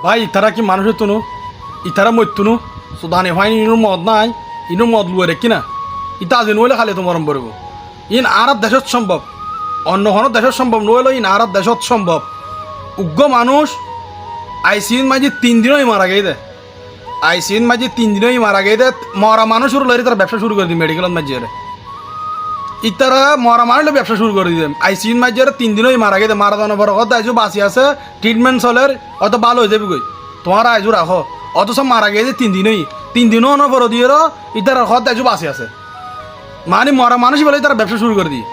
ভাই ইতারা কি মানুষের তুনু ইতারা মরতুনু সুদানি হয়নি ইনুর মদ নাই ইনুর মদ লুয়ে রেখি না ইতা আজি নইলে খালি তো মরম পড়ব ইন আরব দেশত সম্ভব অন্য কোনো দেশত সম্ভব নইলে ইন আরব দেশত সম্ভব উগ্র মানুষ আইসিইউর মাঝে 3 দিনই মারা গিয়ে দে আইসিইউর মাঝে 3 দিনই মারা গিয়ে দে মরা মানুষের লড়ি তার ব্যবসা শুরু করে দিই মেডিকেলের মাঝে ইতারা মরা মানুষ ব্যবসা শুরু করে দিই আইসিইউর মাঝে 3 দিনই মারা গিয়ে মারা দানো বড় কথা আইজু বাঁচি আছে ট্রিটমেন্ট চলের অত ভালো হয়ে যাবে কই তোমার আইজু রাখো অত সব মারা গিয়ে 3 দিনই 3 দিনও অনবর দিয়ে ইতারা হদ আইজু বাঁচি আছে মানে মরা মানুষই বলে তারা ব্যবসা শুরু করে দিই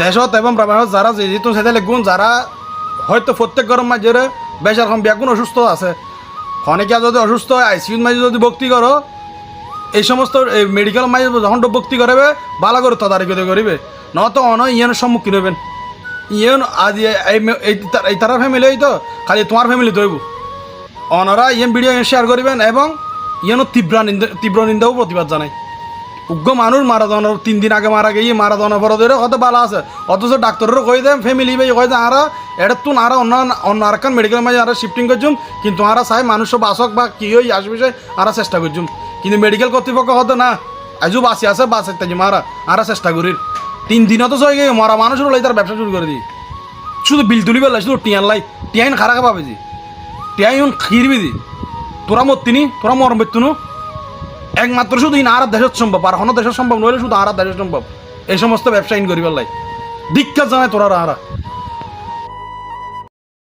দেশত এবং প্রবাসত যারা যেহেতু সেটা লিখুন যারা হয়তো প্রত্যেক গরম মাঝে বেশ রকম ব্যাগুন অসুস্থ আছে অনেকে যদি অসুস্থ হয় আইসিইউর মাঝে যদি ভক্তি করো এই সমস্ত মেডিকেল মাঝে যখন ভক্তি করবে ভালো করে তদারকি করিবে নয়তো ইয়ানের সম্মুখীন হবেন ইয়ান আজ এই তারা ফ্যামিলি তো খালি তোমার ফ্যামিলি তৈব অনারা ইয়ান ভিডিও শেয়ার করিবেন এবং ইয়ানো তীব্র নিন্দাও প্রতিবাদ জানায় উগ্র মানুষ মারা যাওয়ার 3 দিন আগে মারা গিয়ে মারা যাওয়ার পর ধরে কত ভালো আছে অথচ ডাক্তারেরও কই দেন ফ্যামিলি ভাই কই দেন আরা এটা তুন আরা অন্য আরেকখান মেডিকেলের মাঝে আরা শিফটিং করছুম কিন্তু আরা চাই মানুষ বাসক বা কি হই আসবে আরা চেষ্টা করছুম কিন্তু মেডিকেল কর্তৃপক্ষ হতো না আজও বাঁচি আছে বাঁচে তাই মারা আরা চেষ্টা করির 3 দিনও তো চলে গিয়ে মরা মানুষের লাই তার ব্যবসা শুরু করে দিই শুধু বিল তুলি পেলাই শুধু টিয়ান লাই টিয়াইন খারাপ পাবে জি টিয়াইন খিরবি দি তোরা মরতিনি তোরা মরম বেতুনু একমাত্র শুধু ইন আরব দেশত সম্ভব আর কোনো দেশের সম্ভব নইলে শুধু আরব দেশের সম্ভব এই সমস্ত ব্যবসা ইন করিবার লাই দীক্ষা জানায় তোরা আরা